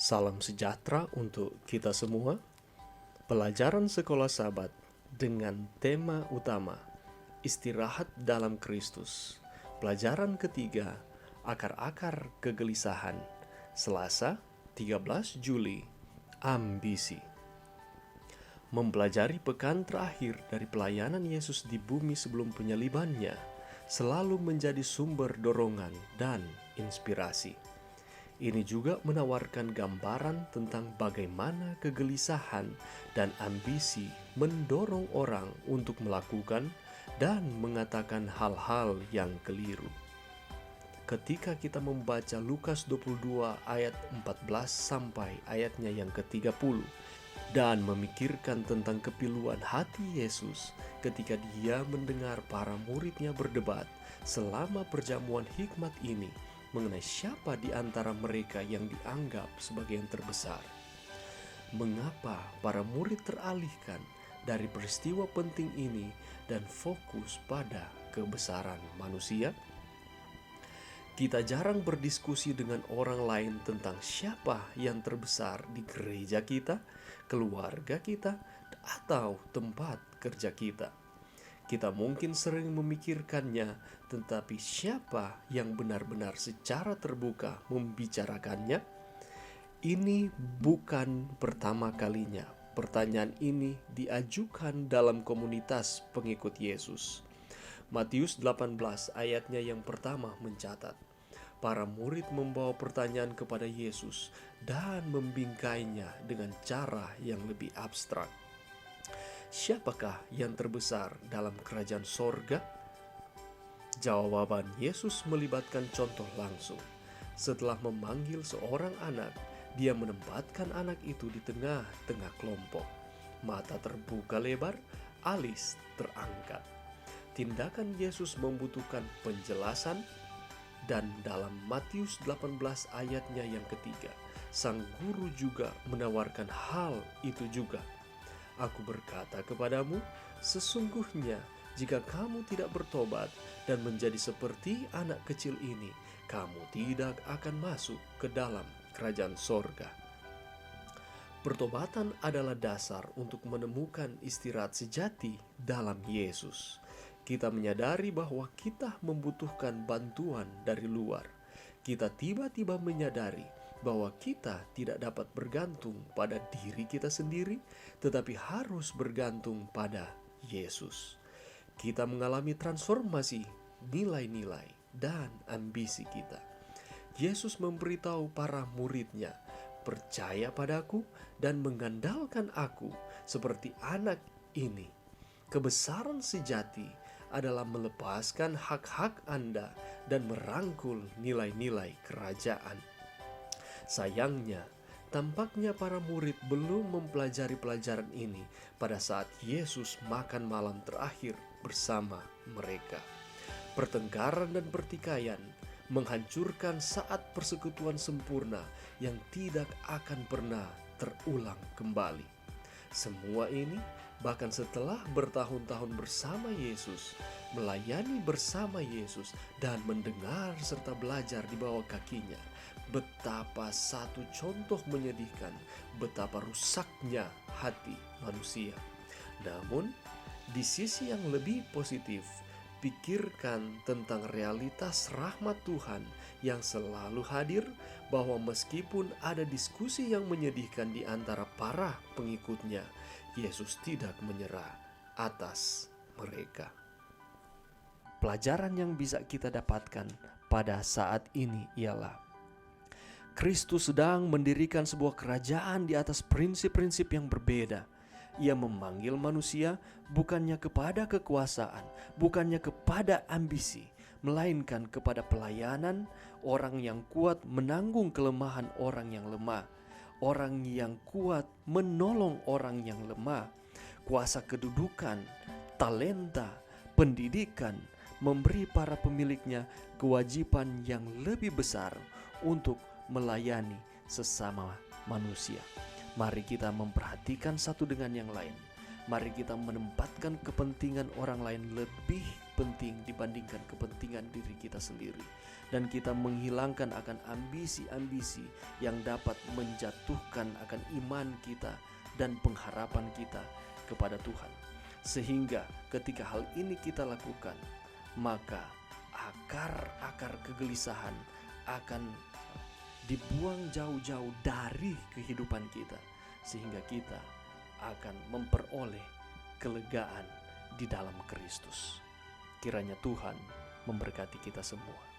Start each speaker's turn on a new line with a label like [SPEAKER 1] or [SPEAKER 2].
[SPEAKER 1] Salam sejahtera untuk kita semua. Pelajaran Sekolah Sabat dengan tema utama Istirahat dalam Kristus. Pelajaran ketiga, Akar-akar kegelisahan. Selasa, 13 Juli. Ambisi. Mempelajari pekan terakhir dari pelayanan Yesus di bumi sebelum penyalibannya selalu menjadi sumber dorongan dan inspirasi. Ini juga menawarkan gambaran tentang bagaimana kegelisahan dan ambisi mendorong orang untuk melakukan dan mengatakan hal-hal yang keliru. Ketika kita membaca Lukas 22 ayat 14 sampai ayatnya yang ke-30 dan memikirkan tentang kepiluan hati Yesus ketika dia mendengar para muridnya berdebat selama perjamuan hikmat ini mengenai siapa di antara mereka yang dianggap sebagai yang terbesar. Mengapa para murid teralihkan dari peristiwa penting ini dan fokus pada kebesaran manusia? Kita jarang berdiskusi dengan orang lain tentang siapa yang terbesar di gereja kita, keluarga kita, atau tempat kerja kita. Kita mungkin sering memikirkannya, tetapi siapa yang benar-benar secara terbuka membicarakannya? Ini bukan pertama kalinya pertanyaan ini diajukan dalam komunitas pengikut Yesus. Matius 18 ayatnya yang pertama mencatat, para murid membawa pertanyaan kepada Yesus dan membingkainya dengan cara yang lebih abstrak. Siapakah yang terbesar dalam kerajaan sorga? Jawaban Yesus melibatkan contoh langsung. Setelah memanggil seorang anak, dia menempatkan anak itu di tengah-tengah kelompok. Mata terbuka lebar, alis terangkat. Tindakan Yesus membutuhkan penjelasan, dan dalam Matius 18 ayatnya yang ketiga, sang guru juga menawarkan hal itu juga. Aku berkata kepadamu, sesungguhnya jika kamu tidak bertobat dan menjadi seperti anak kecil ini, kamu tidak akan masuk ke dalam kerajaan sorga. Pertobatan adalah dasar untuk menemukan istirahat sejati dalam Yesus. Kita menyadari bahwa kita membutuhkan bantuan dari luar. Kita tiba-tiba menyadari bahwa kita tidak dapat bergantung pada diri kita sendiri, tetapi harus bergantung pada Yesus. Kita mengalami transformasi nilai-nilai dan ambisi kita. Yesus memberitahu para muridnya, percaya padaku dan mengandalkan aku seperti anak ini. Kebesaran sejati adalah melepaskan hak-hak Anda dan merangkul nilai-nilai kerajaan. Sayangnya, tampaknya para murid belum mempelajari pelajaran ini pada saat Yesus makan malam terakhir bersama mereka. Pertengkaran dan pertikaian menghancurkan saat persekutuan sempurna yang tidak akan pernah terulang kembali. Semua ini bahkan setelah bertahun-tahun bersama Yesus, melayani bersama Yesus, dan mendengar serta belajar di bawah kakinya. Betapa satu contoh menyedihkan, betapa rusaknya hati manusia. Namun, di sisi yang lebih positif, pikirkan tentang realitas rahmat Tuhan yang selalu hadir, bahwa meskipun ada diskusi yang menyedihkan di antara para pengikutnya, Yesus tidak menyerah atas mereka. Pelajaran yang bisa kita dapatkan pada saat ini ialah Kristus sedang mendirikan sebuah kerajaan di atas prinsip-prinsip yang berbeda. Ia memanggil manusia bukannya kepada kekuasaan, bukannya kepada ambisi, melainkan kepada pelayanan. Orang yang kuat menanggung kelemahan orang yang lemah. Orang yang kuat menolong orang yang lemah. Kuasa kedudukan, talenta, pendidikan memberi para pemiliknya kewajiban yang lebih besar untuk melayani sesama manusia. Mari kita memperhatikan satu dengan yang lain. Mari kita menempatkan kepentingan orang lain lebih penting dibandingkan kepentingan diri kita sendiri, dan kita menghilangkan akan ambisi-ambisi yang dapat menjatuhkan akan iman kita dan pengharapan kita kepada Tuhan. Sehingga ketika hal ini kita lakukan, maka akar-akar kegelisahan akan dibuang jauh-jauh dari kehidupan kita, sehingga kita akan memperoleh kelegaan di dalam Kristus. Kiranya Tuhan memberkati kita semua.